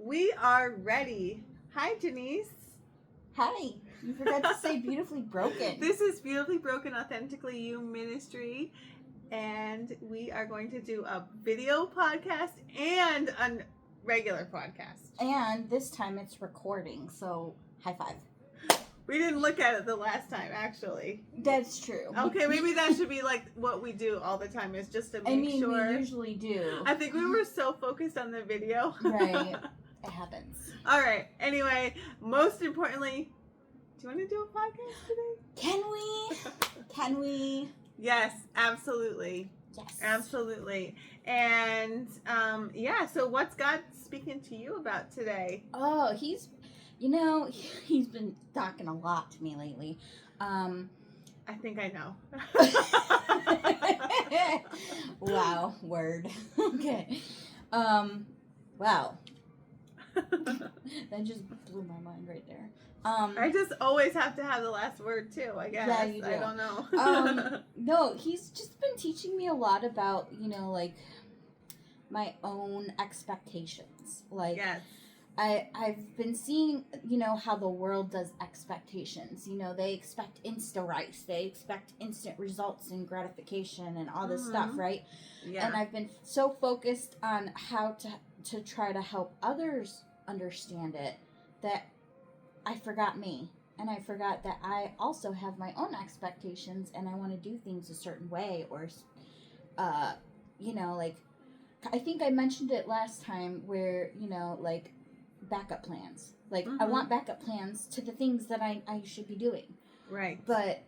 We are ready. Hi, Janice. Hi. You forgot to say beautifully broken. This is Beautifully Broken Authentically You Ministry, and we are going to do a video podcast and a regular podcast. And this time it's recording, so high five. We didn't look at it the last time, actually. That's true. Okay, maybe that should be like what we do all the time, is just to make sure. We usually do. I think we were so focused on the video. Right. It happens. All right. Anyway, most importantly, do you want to do a podcast today? Can we? Yes, absolutely. Yes. Absolutely. And so what's God speaking to you about today? Oh, he's been talking a lot to me lately. I think I know. Wow, word. Okay. Wow. That just blew my mind right there. I just always have to have the last word too, I guess. Yeah, you do. I don't know. No, he's just been teaching me a lot about, like my own expectations. Like, yes. I've been seeing, how the world does expectations. They expect rice. They expect instant results and gratification and all this stuff, right? Yeah. And I've been so focused on how to try to help others understand it that I forgot me. And I forgot that I also have my own expectations and I want to do things a certain way or, like, I think I mentioned it last time where, like, backup plans. Like, I want backup plans to the things that I should be doing. Right. But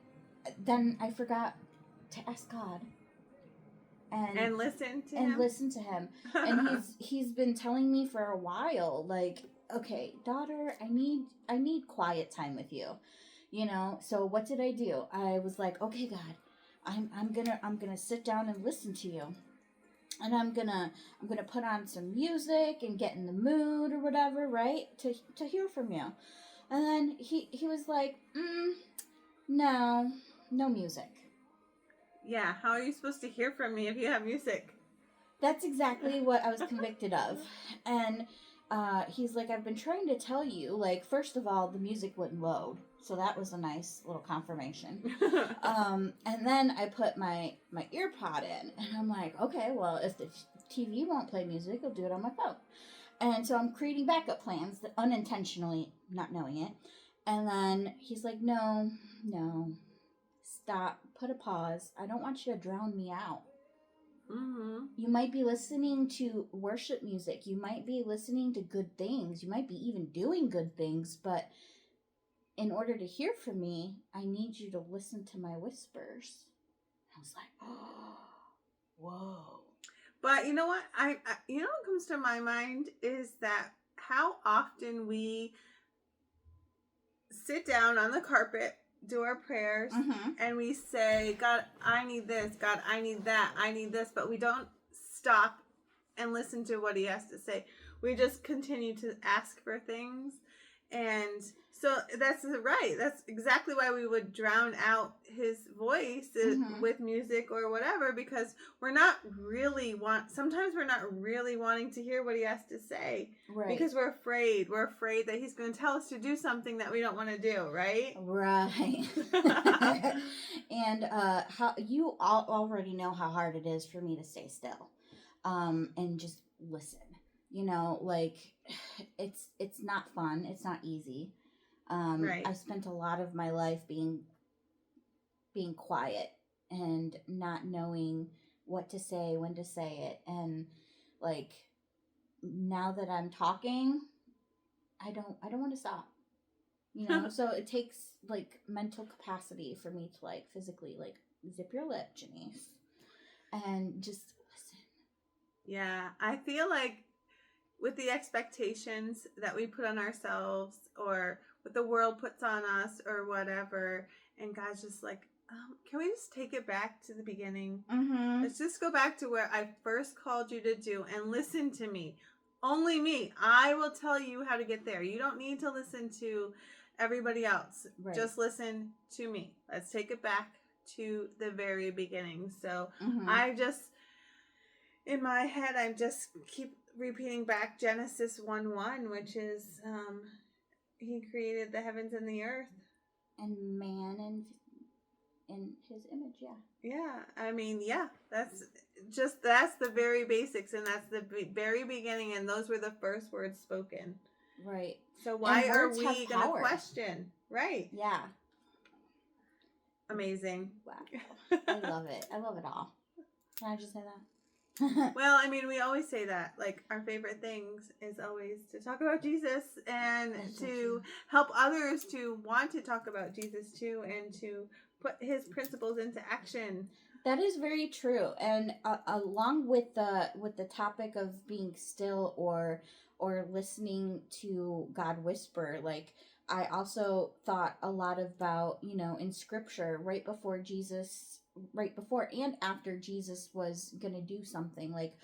then I forgot to ask God. And listen to him. And listen to him. And he's been telling me for a while, like, okay, daughter, I need quiet time with you. So what did I do? I was like, okay, God, I'm gonna sit down and listen to you. And I'm gonna put on some music and get in the mood or whatever, right? To hear from you. And then he was like, no music. Yeah, how are you supposed to hear from me if you have music? That's exactly what I was convicted of. And he's like, I've been trying to tell you, like, first of all, the music wouldn't load. So that was a nice little confirmation. And then I put my ear pod in. And I'm like, okay, well, if the TV won't play music, I'll do it on my phone. And so I'm creating backup plans, that unintentionally, not knowing it. And then he's like, no, stop, put a pause. I don't want you to drown me out. Mm-hmm. You might be listening to worship music. You might be listening to good things. You might be even doing good things. But in order to hear from me, I need you to listen to my whispers. I was like, oh, whoa. But you know what? I what comes to my mind is that how often we sit down on the carpet, do our prayers, and we say, God, I need this. God, I need that. I need this. But we don't stop and listen to what he has to say. We just continue to ask for things. And so that's right. That's exactly why we would drown out his voice with music or whatever, because we're not really sometimes we're not really wanting to hear what he has to say. Right. Because we're afraid. We're afraid that he's going to tell us to do something that we don't want to do, right? Right. And how you already know how hard it is for me to stay still and just listen. Like, it's not fun. It's not easy. Right. I've spent a lot of my life being quiet and not knowing what to say, when to say it. And like, now that I'm talking, I don't want to stop, so it takes like mental capacity for me to like physically like zip your lip, Janice, and just listen. Yeah. I feel like with the expectations that we put on ourselves or what the world puts on us or whatever, and God's just like, can we just take it back to the beginning? Let's just go back to where I first called you to do and listen to me. Only me. I will tell you how to get there. You don't need to listen to everybody else. Right. Just listen to me. Let's take it back to the very beginning. So I just, in my head, I just keep repeating back Genesis 1:1, which is he created the heavens and the earth. And man in his image, yeah. Yeah, I mean, yeah, that's the very basics, and that's the very beginning, and those were the first words spoken. Right. So why are we going to question? Right. Yeah. Amazing. Wow. I love it. I love it all. Can I just say that? Well, I mean, we always say that. Like, our favorite things is always to talk about Jesus and to help others to want to talk about Jesus too, and to put his principles into action. That is very true. And along with the topic of being still or listening to God whisper, like, I also thought a lot about, in scripture, right before and after Jesus was going to do something like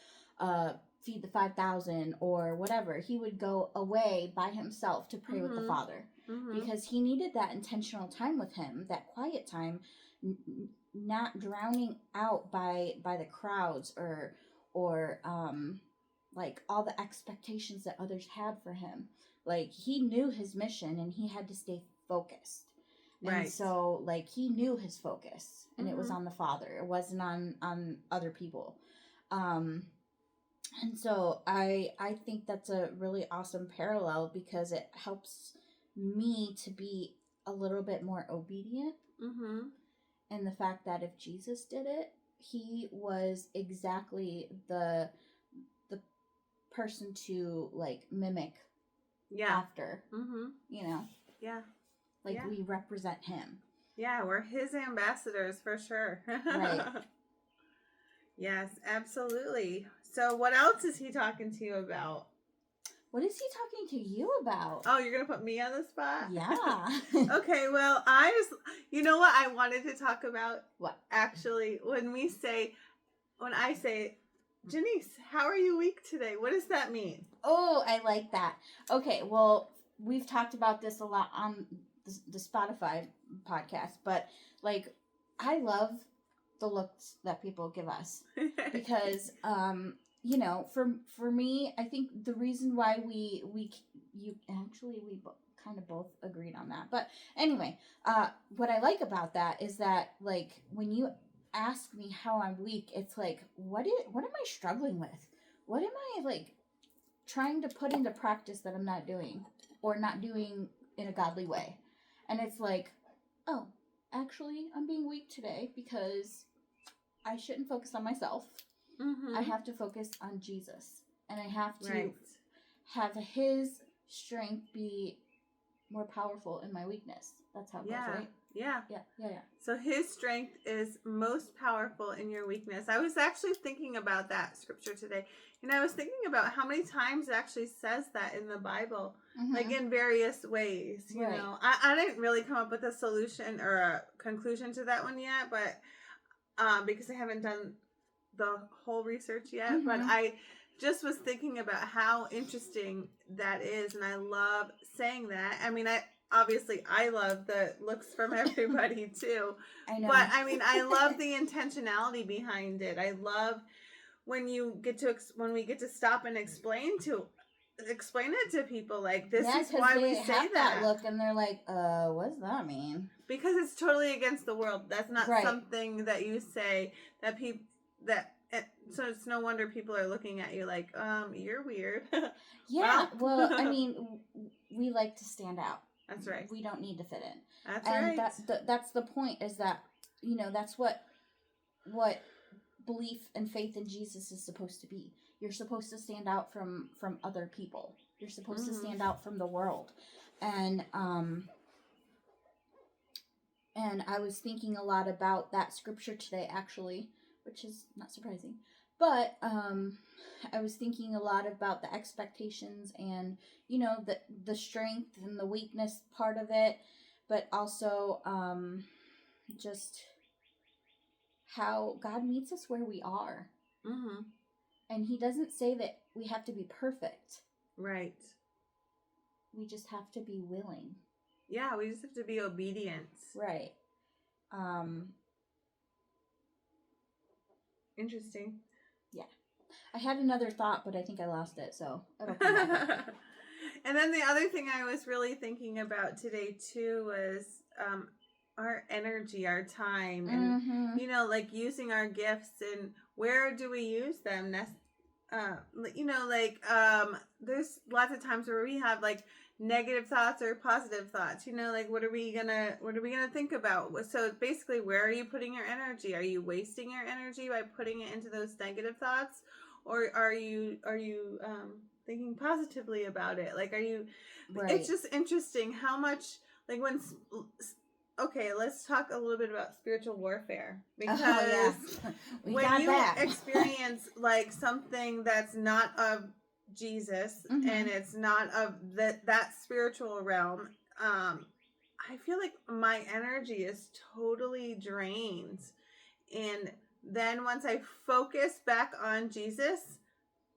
feed the 5,000 or whatever, he would go away by himself to pray with the Father, because he needed that intentional time with him, that quiet time, not drowning out by the crowds or like all the expectations that others had for him. Like, he knew his mission and he had to stay focused. Right. And so, like, he knew his focus, and it was on the Father. It wasn't on other people. And so I think that's a really awesome parallel, because it helps me to be a little bit more obedient. And the fact that if Jesus did it, he was exactly the person to, like, mimic after. Yeah. Like, we represent him. Yeah, we're his ambassadors for sure. Right. Yes, absolutely. So what else is he talking to you about? What is he talking to you about? Oh, you're going to put me on the spot? Yeah. Okay, well, you know what I wanted to talk about? What? Actually, when I say, Janice, how are you weak today? What does that mean? Oh, I like that. Okay, well, we've talked about this a lot on the Spotify podcast, but, like, I love the looks that people give us, because for me, I think the reason why we kind of both agreed on that. But anyway, what I like about that is that, like, when you ask me how I'm weak, it's like, what am I struggling with? What am I, like, trying to put into practice that I'm not doing, or not doing in a godly way? And it's like, oh, actually, I'm being weak today because I shouldn't focus on myself. I have to focus on Jesus. And I have to have his strength be more powerful in my weakness. That's how it goes, right? Yeah. Yeah. So his strength is most powerful in your weakness. I was actually thinking about that scripture today. And I was thinking about how many times it actually says that in the Bible, like in various ways. You know, I didn't really come up with a solution or a conclusion to that one yet, but because I haven't done the whole research yet. But I just was thinking about how interesting that is, and I love saying that. I mean, I love the looks from everybody too. I know. But I mean, I love the intentionality behind it. I love when we get to stop and explain it to people, like, this is why we say that look, and they're like, what does that mean? Because it's totally against the world. That's not something that you say that people so it's no wonder people are looking at you like, you're weird. Yeah. Well, I mean, we like to stand out. That's right. We don't need to fit in. That's right. That's the point, is that, that's what belief and faith in Jesus is supposed to be. You're supposed to stand out from other people. You're supposed to stand out from the world. And I was thinking a lot about that scripture today, actually, which is not surprising. But I was thinking a lot about the expectations and, the strength and the weakness part of it, but also just how God meets us where we are. And he doesn't say that we have to be perfect. Right. We just have to be willing. Yeah, we just have to be obedient. Right. Interesting. Yeah. I had another thought, but I think I lost it, so it'll come back. And then the other thing I was really thinking about today too was our energy, our time, and you know, like using our gifts, and where do we use them? You know, like there's lots of times where we have like negative thoughts or positive thoughts. You know, like what are we gonna think about? So basically, where are you putting your energy? Are you wasting your energy by putting it into those negative thoughts, or are you thinking positively about it? Like, are you? Right. It's just interesting how much, like, when. Okay, let's talk a little bit about spiritual warfare, because when you experience like something that's not of Jesus and it's not of that spiritual realm, I feel like my energy is totally drained. And then once I focus back on Jesus,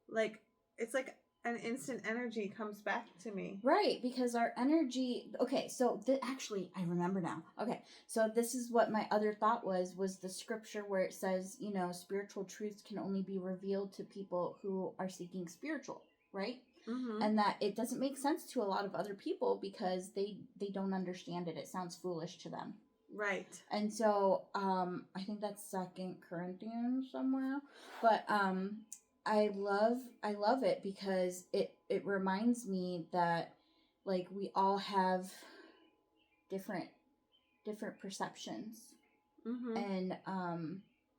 like it's like an instant energy comes back to me. Right, because our energy... Okay, so actually, I remember now. Okay, so this is what my other thought was the scripture where it says, you know, spiritual truths can only be revealed to people who are seeking spiritual, right? Mm-hmm. And that it doesn't make sense to a lot of other people because they don't understand it. It sounds foolish to them. Right. And so, I think that's 2 Corinthians somewhere. But, I love it because it reminds me that, like, we all have different perceptions. Mm-hmm.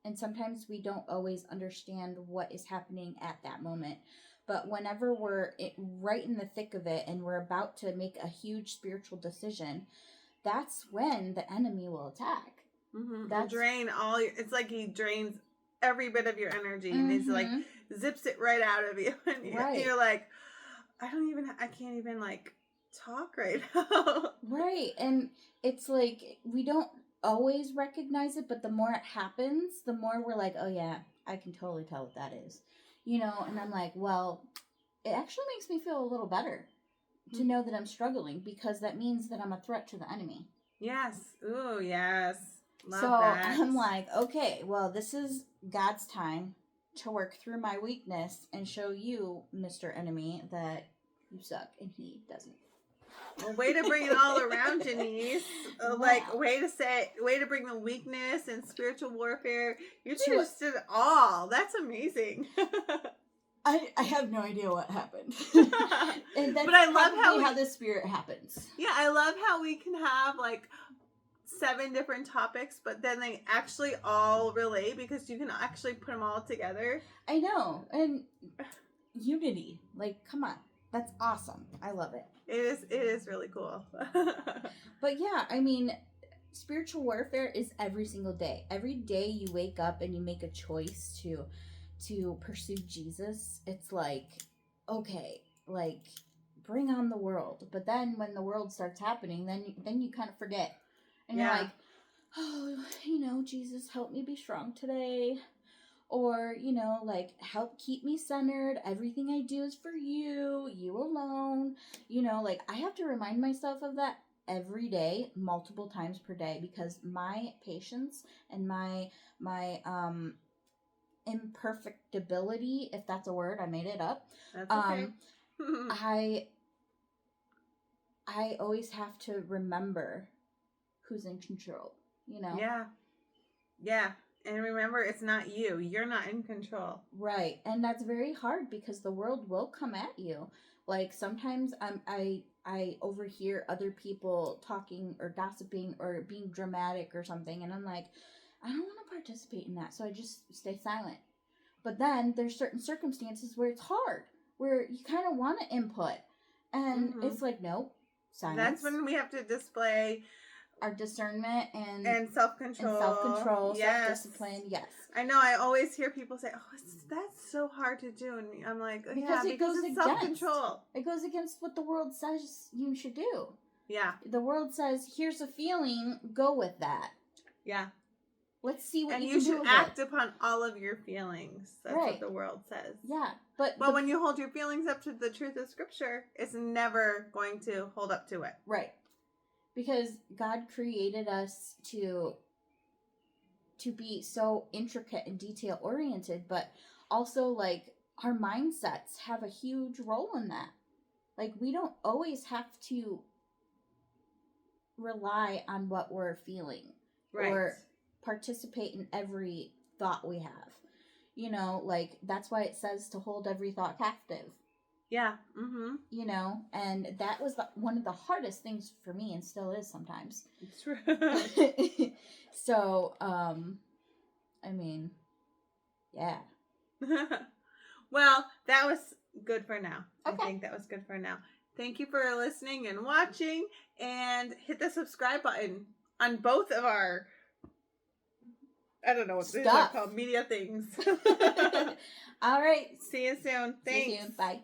And sometimes we don't always understand what is happening at that moment. But whenever we're right in the thick of it and we're about to make a huge spiritual decision, that's when the enemy will attack. Mm-hmm. It's like he drains every bit of your energy and he's like zips it right out of you, and you're like, I can't even like talk right now. Right. And it's like we don't always recognize it, but the more it happens, the more we're like, oh yeah, I can totally tell what that is, you know. And I'm like, well, it actually makes me feel a little better to know that I'm struggling, because that means that I'm a threat to the enemy. Yes. Ooh, yes. Love so that. I'm like, okay, well, this is God's time to work through my weakness and show you, Mr. Enemy, that you suck and he doesn't. Well, way to bring it all around, Janice. Wow. Like, way to bring the weakness and spiritual warfare. You just did it all. That's amazing. I have no idea what happened. And that's but I love how the spirit happens. Yeah, I love how we can have like 7 different topics, but then they actually all relate because you can actually put them all together. I know. And unity. Like, come on. That's awesome. I love it. It is really cool. But yeah, I mean, spiritual warfare is every single day. Every day you wake up and you make a choice to pursue Jesus. It's like, okay, like, bring on the world. But then when the world starts happening, then you kind of forget. And you're like, oh, you know, Jesus, help me be strong today. Or, you know, like, help keep me centered. Everything I do is for you. You alone. You know, like, I have to remind myself of that every day, multiple times per day, because my patience and my imperfectibility, if that's a word, I made it up. That's okay. I always have to remember who's in control, you know? Yeah. And remember, it's not you. You're not in control. Right. And that's very hard because the world will come at you. Like, sometimes I overhear other people talking or gossiping or being dramatic or something, and I'm like, I don't want to participate in that, so I just stay silent. But then there's certain circumstances where it's hard, where you kind of want to input, and it's like, nope, silence. That's when we have to display our discernment and self-control, self-discipline. Yes, I know. I always hear people say, "Oh, that's so hard to do," and I'm like, because it's self-control. It goes against what the world says you should do. Yeah, the world says, "Here's a feeling, go with that." Yeah. Let's see what and you can do. And you should act upon all of your feelings. That's what the world says. Yeah, but when you hold your feelings up to the truth of Scripture, it's never going to hold up to it. Right. Because God created us to be so intricate and detail oriented, but also, like, our mindsets have a huge role in that. Like, we don't always have to rely on what we're feeling or participate in every thought we have. You know, like, that's why it says to hold every thought captive. Yeah. Mm-hmm. You know, and that was one of the hardest things for me, and still is sometimes. It's true. So, I mean, yeah. Well, that was good for now. Okay. I think that was good for now. Thank you for listening and watching, and hit the subscribe button on both of our, I don't know what these are called, media things. All right. See you soon. Thanks. See you soon. Bye.